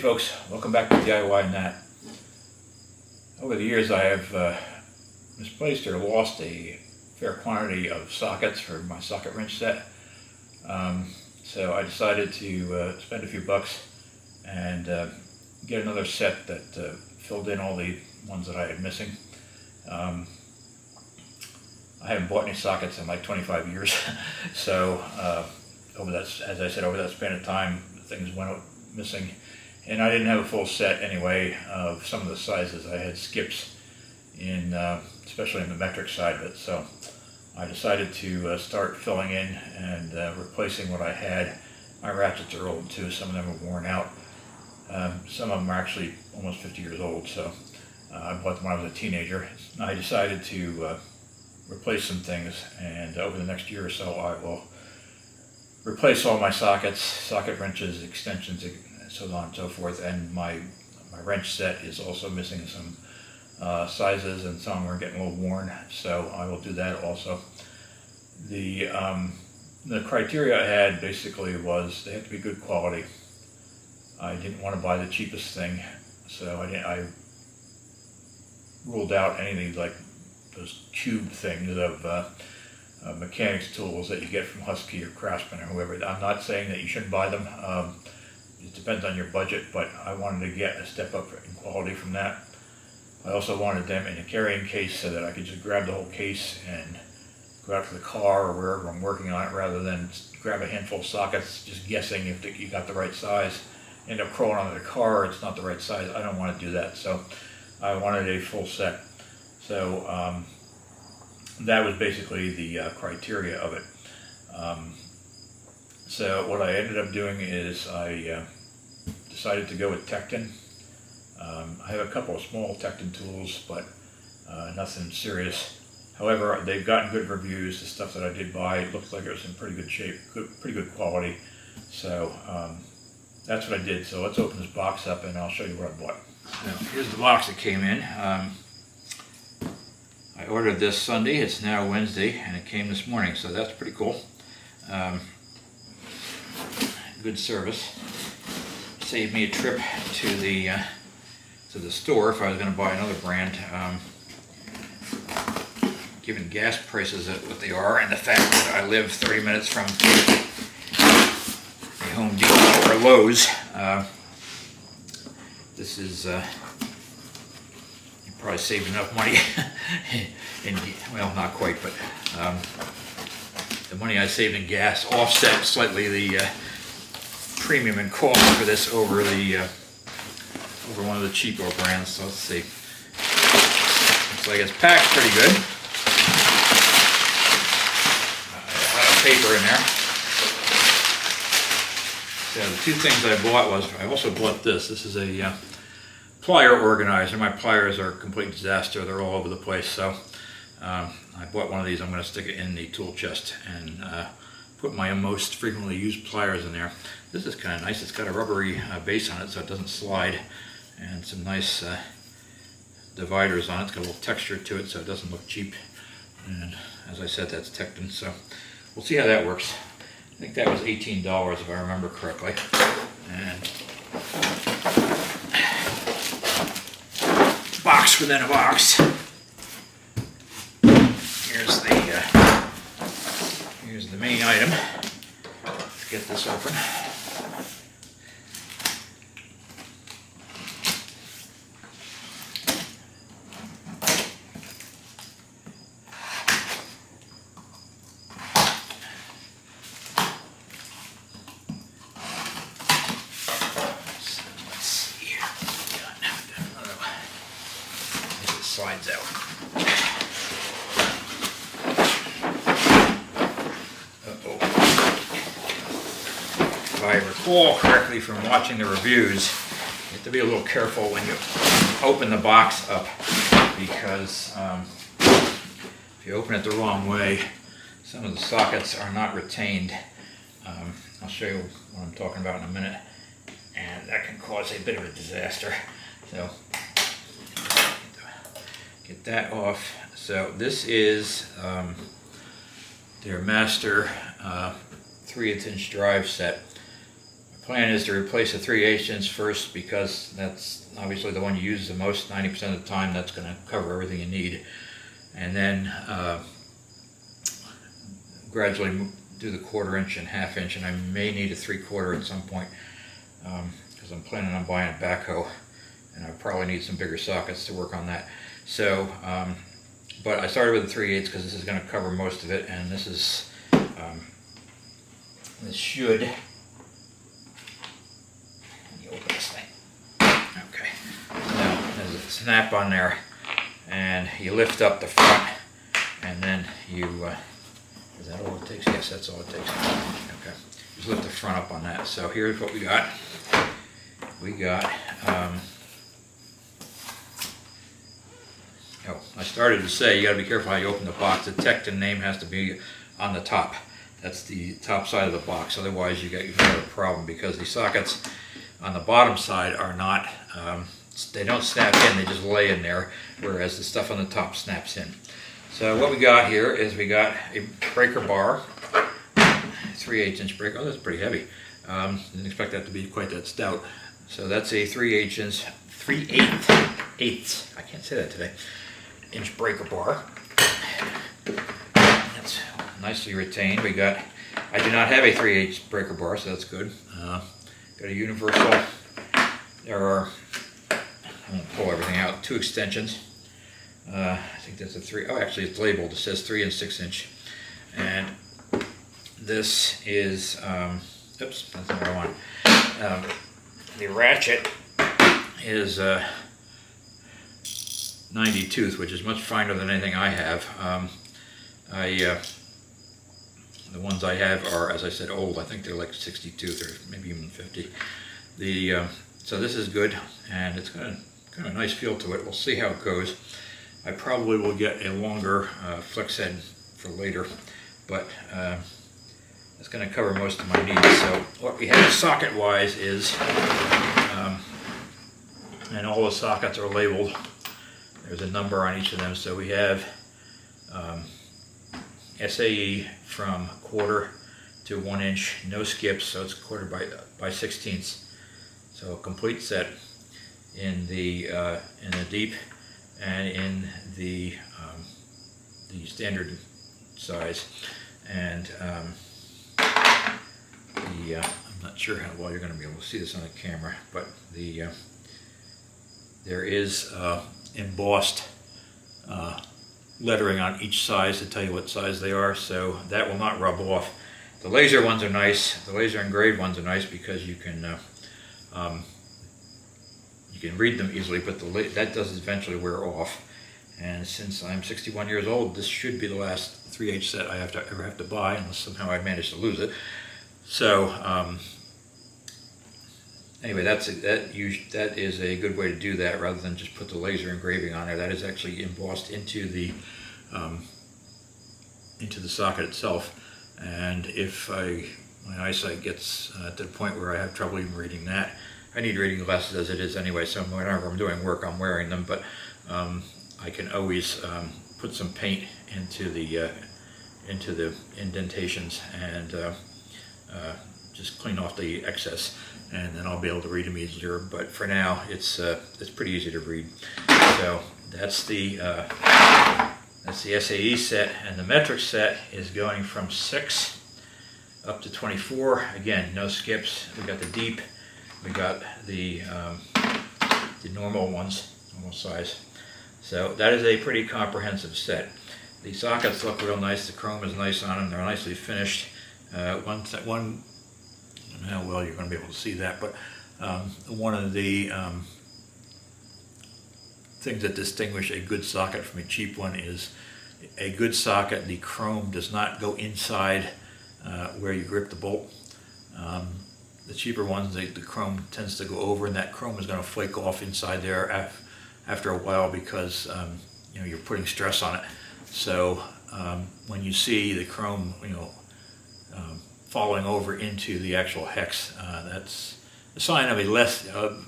folks, welcome back to DIY and That. Over the years I have misplaced or lost a fair quantity of sockets for my socket wrench set. So I decided to spend a few bucks and get another set that filled in all the ones that I had missing. I haven't bought any sockets in like 25 years, so over that, as I said, over that span of time, things went missing, and I didn't have a full set anyway of some of the sizes. I had skips in, especially in the metric side of it. So I decided to start filling in and replacing what I had. My ratchets are old too. Some of them are worn out. Some of them are actually almost 50 years old. So I bought them when I was a teenager. I decided to replace some things, and over the next year or so I will replace all my sockets, socket wrenches, extensions, so on and so forth. And my wrench set is also missing some sizes, and some are getting a little worn, so I will do that also. The criteria I had basically was they had to be good quality. I didn't want to buy the cheapest thing, so I ruled out anything like those cube things of mechanics tools that you get from Husky or Craftsman or whoever. I'm not saying that you shouldn't buy them. It depends on your budget, but I wanted to get a step up in quality from that. I also wanted them in a carrying case so that I could just grab the whole case and go out to the car or wherever I'm working on it, rather than grab a handful of sockets just guessing if you got the right size, end up crawling onto the car, it's not the right size. I don't want to do that, so I wanted a full set. So that was basically the criteria of it. So what I ended up doing is I decided to go with Tekton. I have a couple of small Tekton tools, but nothing serious. However, they've gotten good reviews. The stuff that I did buy looked like it was in pretty good shape, pretty good quality. So that's what I did. So let's open this box up and I'll show you what I bought. So here's the box that came in. I ordered this Sunday. It's now Wednesday, and it came this morning, so that's pretty cool. Good service. Saved me a trip to the store if I was going to buy another brand. Given gas prices at what they are, and the fact that I live 30 minutes from a Home Depot or Lowe's, this is you probably saved enough money. Well, not quite, but the money I saved in gas offset slightly the premium and cost for this over one of the cheaper brands. So let's see. Looks like it's packed pretty good. A lot of paper in there. So the two things I bought was, I also bought this. This is a plier organizer. My pliers are a complete disaster. They're all over the place. So I bought one of these. I'm going to stick it in the tool chest and put my most frequently used pliers in there. This is kind of nice. It's got a rubbery base on it so it doesn't slide, and some nice dividers on it. It's got a little texture to it so it doesn't look cheap. And as I said, that's Tekton, so we'll see how that works. I think that was $18 if I remember correctly. And box within a box. Here's the main item. Let's get this open. Let's see here. It slides out. If I recall correctly from watching the reviews, you have to be a little careful when you open the box up, because if you open it the wrong way, some of the sockets are not retained. I'll show you what I'm talking about in a minute, and that can cause a bit of a disaster. So get that off. So this is their master 3/8" drive set. I plan is to replace the 3/8 inch first because that's obviously the one you use the most 90% of the time. That's going to cover everything you need. And then gradually do the 1/4 inch and 1/2 inch, and I may need a 3/4 at some point because I'm planning on buying a backhoe, and I probably need some bigger sockets to work on that. So, but I started with the 3/8 because this is going to cover most of it, and this is this should. Let me open this thing. Okay. Now there's a snap on there, and you lift up the front, and then you. Is that all it takes? Yes, that's all it takes. Okay. Just lift the front up on that. So here's what we got. We got. Oh, I started to say you got to be careful how you open the box. The Tekton name has to be on the top. That's the top side of the box. Otherwise, you got a problem because the sockets on the bottom side are not. They don't snap in. They just lay in there, whereas the stuff on the top snaps in. So what we got here is we got a breaker bar, 3/8 inch breaker. Oh, that's pretty heavy. Didn't expect that to be quite that stout. So that's a 3/8 inch, 3/8. I can't say that today. Inch breaker bar. That's nicely retained. We got. I do not have a 3/8 breaker bar, so that's good. Got a universal. There are. I won't pull everything out. 2 extensions. I think that's a 3. Oh, actually, it's labeled. It says 3 and 6 inch. And this is. Oops, that's not what I want. The ratchet is 90 tooth, which is much finer than anything I have. The ones I have are, as I said, old. I think they're like 60 tooth or maybe even 50. So this is good, and it's got a nice feel to it. We'll see how it goes. I probably will get a longer flex head for later, but it's going to cover most of my needs. So what we have socket-wise is, and all the sockets are labeled. There's a number on each of them. So we have SAE from 1/4 to 1 inch, no skips, so it's 1/4 by 16ths. So a complete set in the deep and in the standard size. And I'm not sure how well you're going to be able to see this on the camera, but there is embossed lettering on each size to tell you what size they are, so that will not rub off. The laser ones are nice. The laser engraved ones are nice because you can read them easily, but that does eventually wear off. And since I'm 61 years old, this should be the last 3/8 set I ever have to buy, unless somehow I manage to lose it. So anyway, that is a good way to do that, rather than just put the laser engraving on there. That is actually embossed into the socket itself. And if my eyesight gets to the point where I have trouble even reading that, I need reading glasses as it is anyway. So whenever I'm doing work, I'm wearing them. But I can always put some paint into the indentations and just clean off the excess, and then I'll be able to read them easier. But for now, it's pretty easy to read. So that's the SAE set, and the metric set is going from 6 up to 24. Again, no skips. We got the deep. We got the normal ones, normal size. So that is a pretty comprehensive set. The sockets look real nice. The chrome is nice on them. They're nicely finished. One, I don't know how well you're going to be able to see that, but one of the things that distinguish a good socket from a cheap one is a good socket, the chrome does not go inside where you grip the bolt. The cheaper ones, the chrome tends to go over, and that chrome is going to flake off inside there after a while because you're putting stress on it. So when you see the chrome, falling over into the actual hex, that's a sign of a less,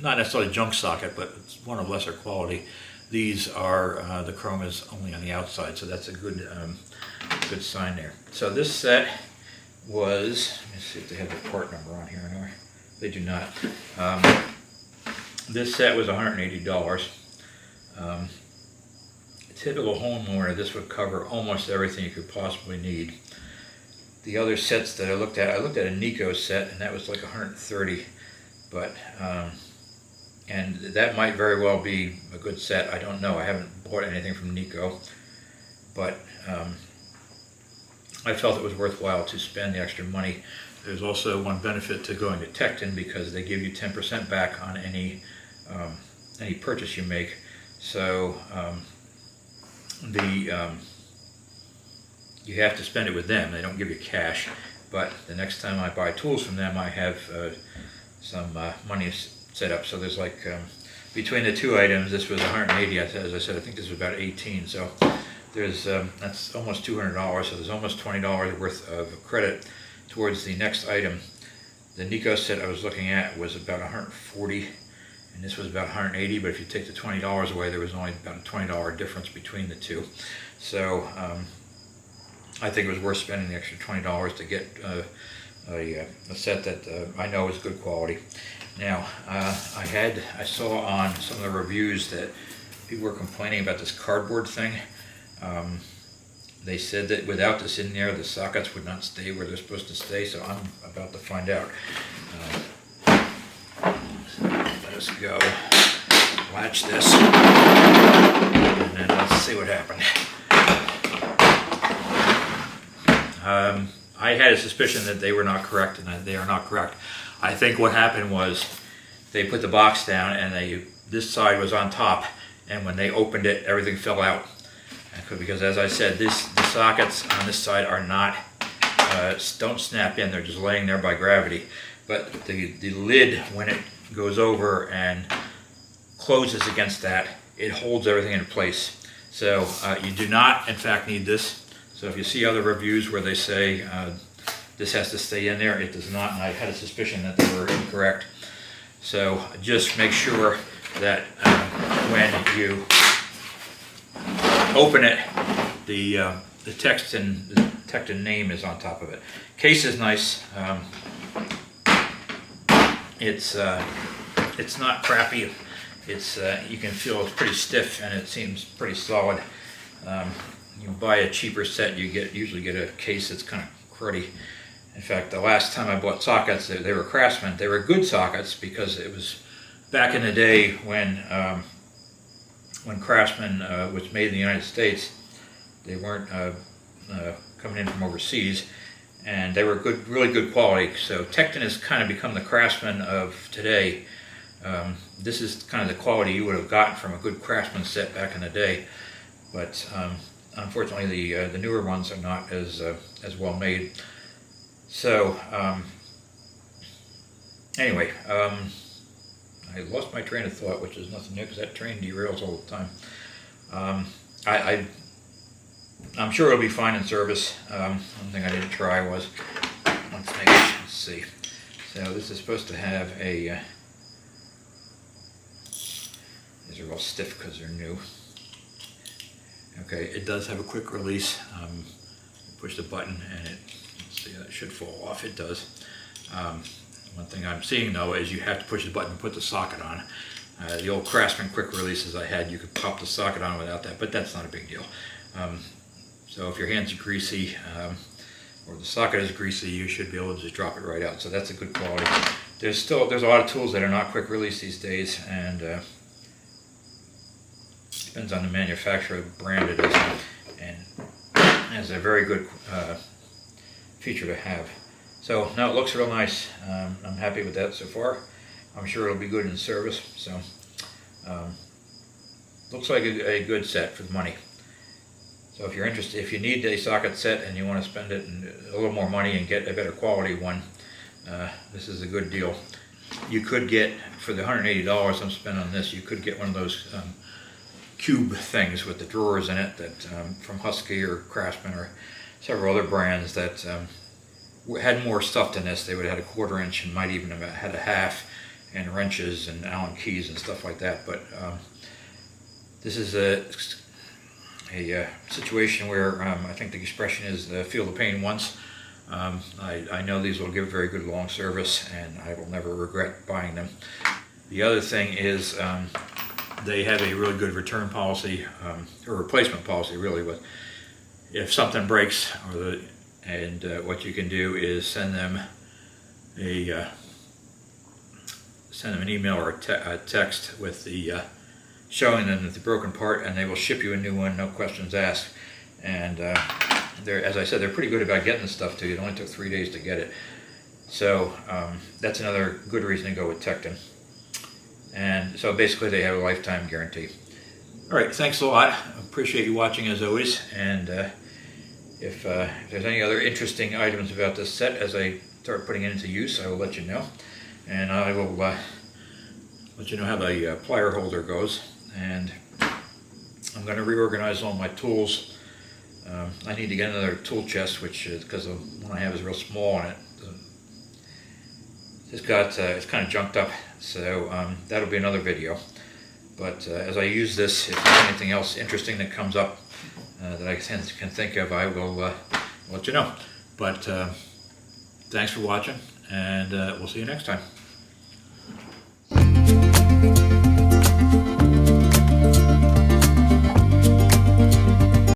not necessarily junk socket, but it's one of lesser quality. These are the chrome is only on the outside, so that's a good sign there. So this set was, let me see if they have the part number on here anyway. They do not. This set was $180. A typical homeowner, this would cover almost everything you could possibly need. The other sets that I looked at a Nico set, and that was like $130. But and that might very well be a good set. I don't know. I haven't bought anything from Nico, but I felt it was worthwhile to spend the extra money. There's also one benefit to going to Tekton, because they give you 10% back on any purchase you make. So you have to spend it with them. They don't give you cash. But the next time I buy tools from them, I have some money set up. So there's like, between the two items, this was $180. As I said, I think this was about $18. So there's that's almost $200. So there's almost $20 worth of credit towards the next item. The Nico set I was looking at was about $140, and this was about $180. But if you take the $20 away, there was only about a $20 difference between the two. So I think it was worth spending the extra $20 to get a set that I know is good quality. Now, I saw on some of the reviews that people were complaining about this cardboard thing. They said that without this in there, the sockets would not stay where they're supposed to stay, so I'm about to find out. Let us go. Latch this, and then let's see what happened. I had a suspicion that they were not correct, and they are not correct. I think what happened was they put the box down, and this side was on top, and when they opened it, everything fell out. Because as I said, the sockets on this side are not, don't snap in, they're just laying there by gravity. But the lid, when it goes over and closes against that, it holds everything in place. So you do not, in fact, need this. So if you see other reviews where they say this has to stay in there, it does not, and I had a suspicion that they were incorrect. So just make sure that when you open it, the Tekton name is on top of it. Case is nice. It's not crappy. You can feel it's pretty stiff, and it seems pretty solid. You buy a cheaper set, you usually get a case that's kind of cruddy. In fact, the last time I bought sockets, they were Craftsman. They were good sockets because it was back in the day when Craftsman was made in the United States. They weren't coming in from overseas, and they were good, really good quality. So Tekton has kind of become the Craftsman of today. This is kind of the quality you would have gotten from a good Craftsman set back in the day, but unfortunately the newer ones are not as well made. So anyway, I lost my train of thought, which is nothing new because that train derails all the time. I'm sure it'll be fine in service. One thing I didn't try was, let's see. So this is supposed to have a, these are all stiff because they're new. Okay, it does have a quick release. Push the button and let's see, that should fall off. It does. One thing I'm seeing though is you have to push the button and put the socket on. The old Craftsman quick releases I had, you could pop the socket on without that, but that's not a big deal. So if your hands are greasy or the socket is greasy, you should be able to just drop it right out. So that's a good quality. There's a lot of tools that are not quick release these days, and depends on the manufacturer, brand it is, and has a very good feature to have. So now it looks real nice. I'm happy with that so far. I'm sure it'll be good in service. So looks like a good set for the money. So if you're interested, if you need a socket set and you want to spend it a little more money and get a better quality one, this is a good deal. You could get, for the $180 I'm spending on this, you could get one of those cube things with the drawers in it that from Husky or Craftsman or several other brands that had more stuff than this. They would have had a 1/4 inch and might even have had a half, and wrenches and Allen keys and stuff like that. But this is a situation where I think the expression is feel the pain once. I know these will give very good long service, and I will never regret buying them. The other thing is they have a really good return policy, or replacement policy really, but if something breaks, what you can do is send them an email or a text with showing them the broken part, and they will ship you a new one, no questions asked. And as I said, they're pretty good about getting the stuff to you. It only took 3 days to get it. So that's another good reason to go with Tekton. And so basically they have a lifetime guarantee. All right, thanks a lot. Appreciate you watching as always. And if there's any other interesting items about this set as I start putting it into use, I will let you know. And I will let you know how the plier holder goes. And I'm going to reorganize all my tools. I need to get another tool chest, which is because the one I have is real small and it's kind of junked up. So that'll be another video. But as I use this, if there's anything else interesting that comes up that I can think of, I will let you know. But thanks for watching, and we'll see you next time.